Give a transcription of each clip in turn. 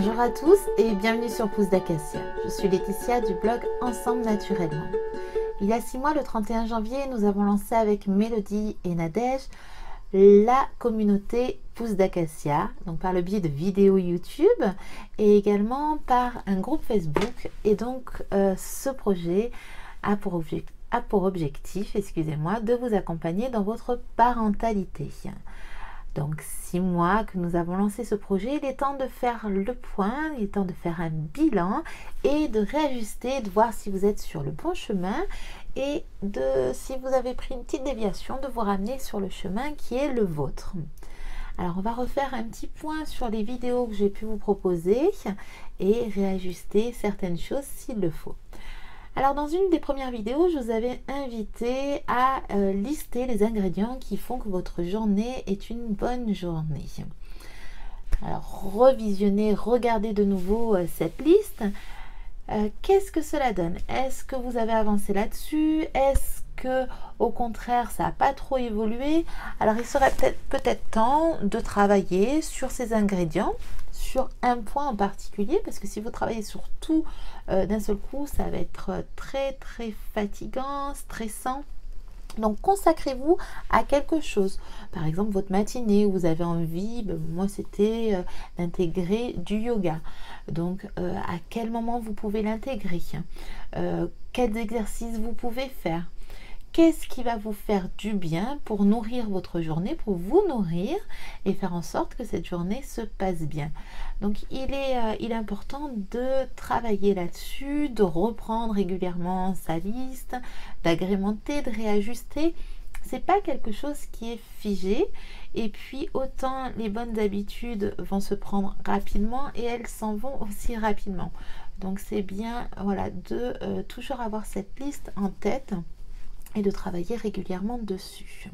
Bonjour à tous et bienvenue sur Pousse d'Acacia. Je suis Laetitia du blog Ensemble Naturellement. Il y a 6 mois, le 31 janvier, nous avons lancé avec Mélodie et Nadège la communauté Pousse d'Acacia, donc par le biais de vidéos YouTube et également par un groupe Facebook. Et donc ce projet a pour objectif, de vous accompagner dans votre parentalité. Donc 6 mois que nous avons lancé ce projet, il est temps de faire le point, il est temps de faire un bilan et de réajuster, de voir si vous êtes sur le bon chemin et si vous avez pris une petite déviation, de vous ramener sur le chemin qui est le vôtre. Alors on va refaire un petit point sur les vidéos que j'ai pu vous proposer et réajuster certaines choses s'il le faut. Alors dans une des premières vidéos, je vous avais invité à lister les ingrédients qui font que votre journée est une bonne journée. Alors revisionnez, regardez de nouveau cette liste. Qu'est-ce que cela donne? Est-ce que vous avez avancé là-dessus? Est-ce que au contraire ça n'a pas trop évolué? Alors il serait peut-être temps de travailler sur ces ingrédients, sur un point en particulier, parce que si vous travaillez sur tout d'un seul coup, ça va être très fatigant, stressant. Donc consacrez-vous à quelque chose. Par exemple, votre matinée où vous avez envie, moi c'était d'intégrer du yoga. Donc à quel moment vous pouvez l'intégrer? Quels exercices vous pouvez faire? Qu'est-ce qui va vous faire du bien pour nourrir votre journée, pour vous nourrir et faire en sorte que cette journée se passe bien? Donc il est important de travailler là-dessus, de reprendre régulièrement sa liste, d'agrémenter, de réajuster. C'est pas quelque chose qui est figé, et puis autant les bonnes habitudes vont se prendre rapidement et elles s'en vont aussi rapidement. Donc c'est bien, voilà, de toujours avoir cette liste en tête et de travailler régulièrement dessus.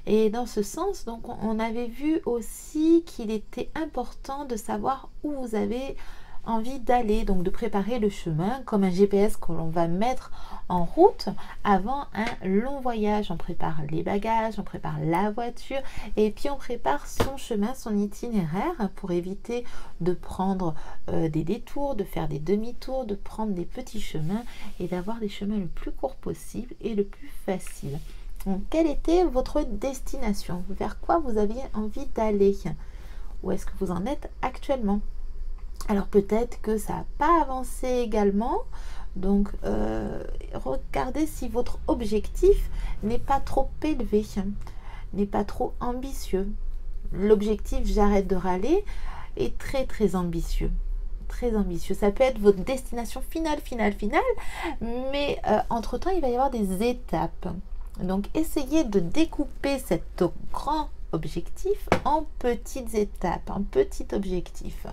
Et dans ce sens, donc on avait vu aussi qu'il était important de savoir où vous avez envie d'aller, donc de préparer le chemin comme un GPS que l'on va mettre en route avant un long voyage. On prépare les bagages, on prépare la voiture et puis on prépare son chemin, son itinéraire pour éviter de prendre des détours, de faire des demi-tours, de prendre des petits chemins et d'avoir des chemins le plus court possible et le plus facile. Donc, quelle était votre destination? Vers quoi vous aviez envie d'aller? Où est-ce que vous en êtes actuellement? Alors peut-être que ça n'a pas avancé également, donc regardez si votre objectif n'est pas trop élevé, n'est pas trop ambitieux. L'objectif j'arrête de râler est très ambitieux. Très ambitieux. Ça peut être votre destination finale, mais entre-temps il va y avoir des étapes. Donc essayez de découper cet grand objectif en petites étapes, en petits objectifs.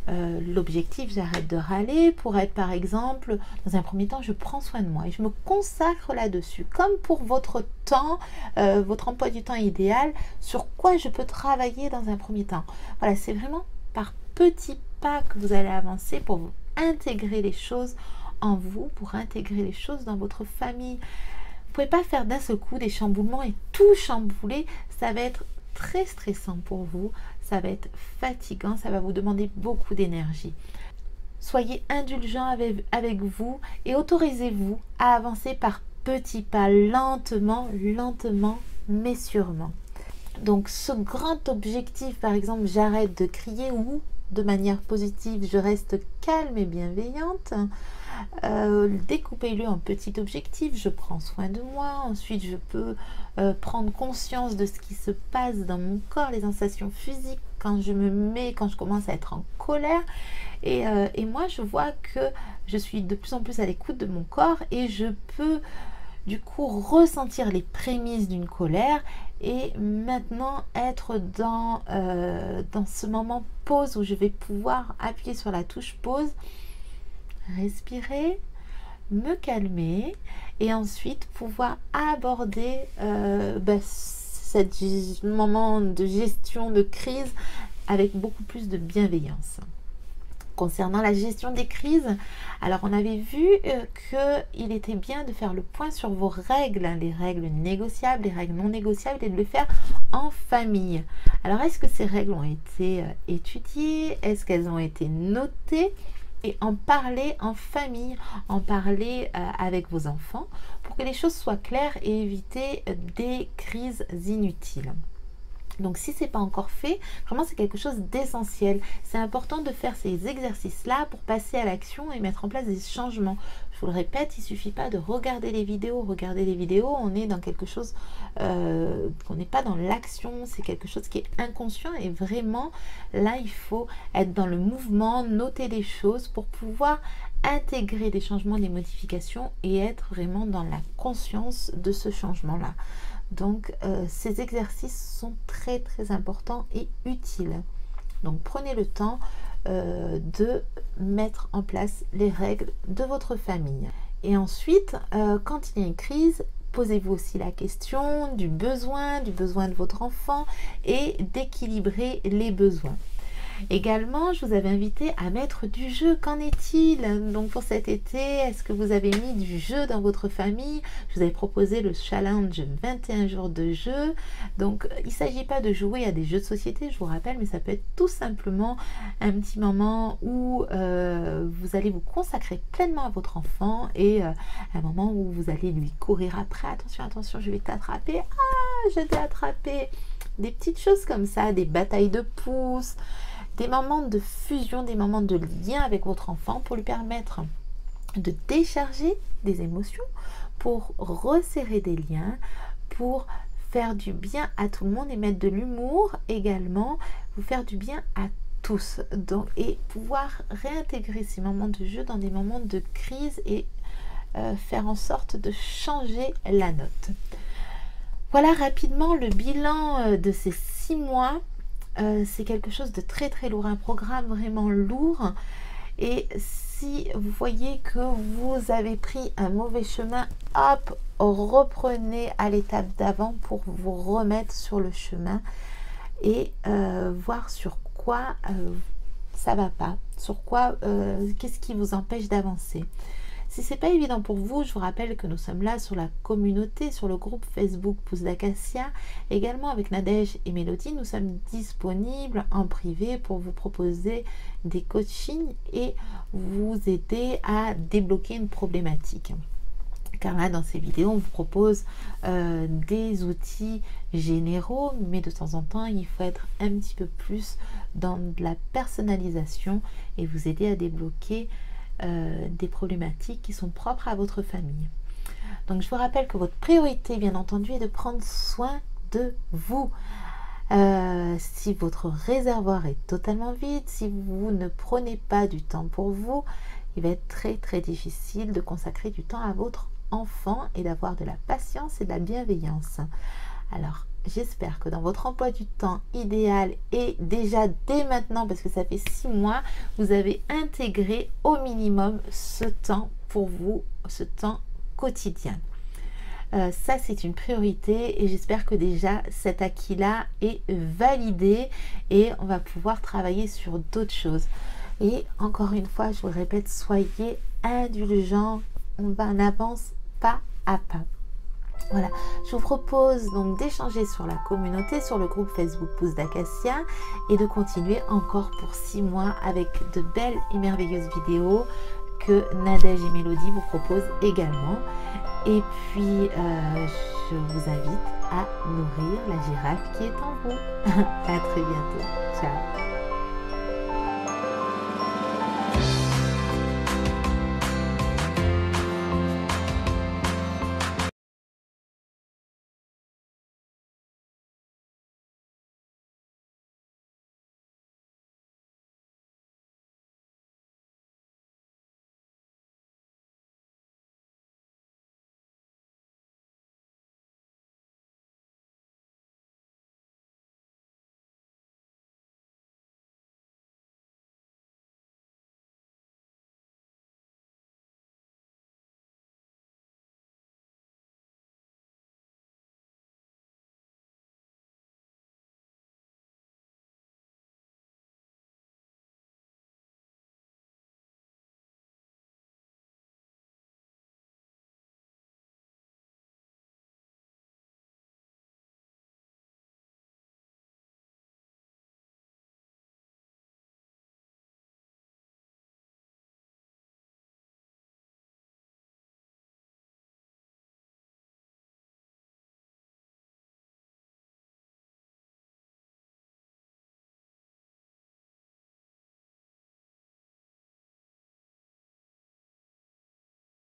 L'objectif j'arrête de râler pour être par exemple, dans un premier temps je prends soin de moi et je me consacre là-dessus, comme pour votre temps, votre emploi du temps idéal, sur quoi je peux travailler dans un premier temps. Voilà, c'est vraiment par petits pas que vous allez avancer pour vous intégrer les choses en vous, pour intégrer les choses dans votre famille. Vous pouvez pas faire d'un seul coup des chamboulements et tout chambouler, ça va être très stressant pour vous, ça va être fatigant, ça va vous demander beaucoup d'énergie. Soyez indulgent avec vous et autorisez-vous à avancer par petits pas, lentement, mais sûrement. Donc ce grand objectif, par exemple, j'arrête de crier, ou de manière positive, je reste calme et bienveillante. Découpez-le en petits objectifs, je prends soin de moi, ensuite je peux prendre conscience de ce qui se passe dans mon corps, les sensations physiques quand je commence à être en colère, et moi je vois que je suis de plus en plus à l'écoute de mon corps et je peux du coup ressentir les prémices d'une colère et maintenant être dans ce moment pause où je vais pouvoir appuyer sur la touche pause, respirer, me calmer et ensuite pouvoir aborder ce moment de gestion de crise avec beaucoup plus de bienveillance. Concernant la gestion des crises, alors on avait vu qu'il était bien de faire le point sur vos règles, les règles négociables, les règles non négociables, et de le faire en famille. Alors, est-ce que ces règles ont été étudiées? Est-ce qu'elles ont été notées? Et en parler en famille, en parler avec vos enfants pour que les choses soient claires et éviter des crises inutiles. Donc si ce n'est pas encore fait, vraiment c'est quelque chose d'essentiel. C'est important de faire ces exercices-là pour passer à l'action et mettre en place des changements. Je vous le répète, il ne suffit pas de regarder les vidéos. Regarder les vidéos, on est dans quelque chose, on n'est pas dans l'action, c'est quelque chose qui est inconscient et vraiment, là, il faut être dans le mouvement, noter les choses pour pouvoir intégrer des changements, des modifications et être vraiment dans la conscience de ce changement-là. Donc, ces exercices sont très très importants et utiles. Donc, prenez le temps de mettre en place les règles de votre famille. Et ensuite, quand il y a une crise, posez-vous aussi la question du besoin de votre enfant et d'équilibrer les besoins. Également, je vous avais invité à mettre du jeu. Qu'en est-il? Donc pour cet été, est-ce que vous avez mis du jeu dans votre famille? Je vous avais proposé le challenge 21 jours de jeu. Donc il ne s'agit pas de jouer à des jeux de société, je vous rappelle, mais ça peut être tout simplement un petit moment où vous allez vous consacrer pleinement à votre enfant et un moment où vous allez lui courir après. Attention, attention, je vais t'attraper. Ah, je t'ai attrapé. Des petites choses comme ça, des batailles de pouces, des moments de fusion, des moments de lien avec votre enfant pour lui permettre de décharger des émotions, pour resserrer des liens, pour faire du bien à tout le monde et mettre de l'humour également, vous faire du bien à tous. Donc, et pouvoir réintégrer ces moments de jeu dans des moments de crise et faire en sorte de changer la note. Voilà rapidement le bilan de ces 6 mois. C'est quelque chose de très très lourd, un programme vraiment lourd. Et si vous voyez que vous avez pris un mauvais chemin, hop, reprenez à l'étape d'avant pour vous remettre sur le chemin et voir sur quoi ça va pas, sur quoi, qu'est-ce qui vous empêche d'avancer. Si ce n'est pas évident pour vous, je vous rappelle que nous sommes là sur la communauté, sur le groupe Facebook Pousse d'Acacia. Également avec Nadège et Mélodie, nous sommes disponibles en privé pour vous proposer des coachings et vous aider à débloquer une problématique. Car là, dans ces vidéos, on vous propose des outils généraux, mais de temps en temps, il faut être un petit peu plus dans de la personnalisation et vous aider à débloquer des problématiques qui sont propres à votre famille. Donc je vous rappelle que votre priorité bien entendu est de prendre soin de vous. Si votre réservoir est totalement vide, si vous ne prenez pas du temps pour vous, il va être très très difficile de consacrer du temps à votre enfant et d'avoir de la patience et de la bienveillance. Alors j'espère que dans votre emploi du temps idéal et déjà dès maintenant, parce que ça fait 6 mois, vous avez intégré au minimum ce temps pour vous, ce temps quotidien. Ça, c'est une priorité et j'espère que déjà cet acquis-là est validé et on va pouvoir travailler sur d'autres choses. Et encore une fois, je vous le répète, soyez indulgents, on avance pas à pas. Voilà, je vous propose donc d'échanger sur la communauté, sur le groupe Facebook Pousse d'Acacia et de continuer encore pour 6 mois avec de belles et merveilleuses vidéos que Nadège et Mélodie vous proposent également. Et puis, je vous invite à nourrir la girafe qui est en vous. À très bientôt. Ciao.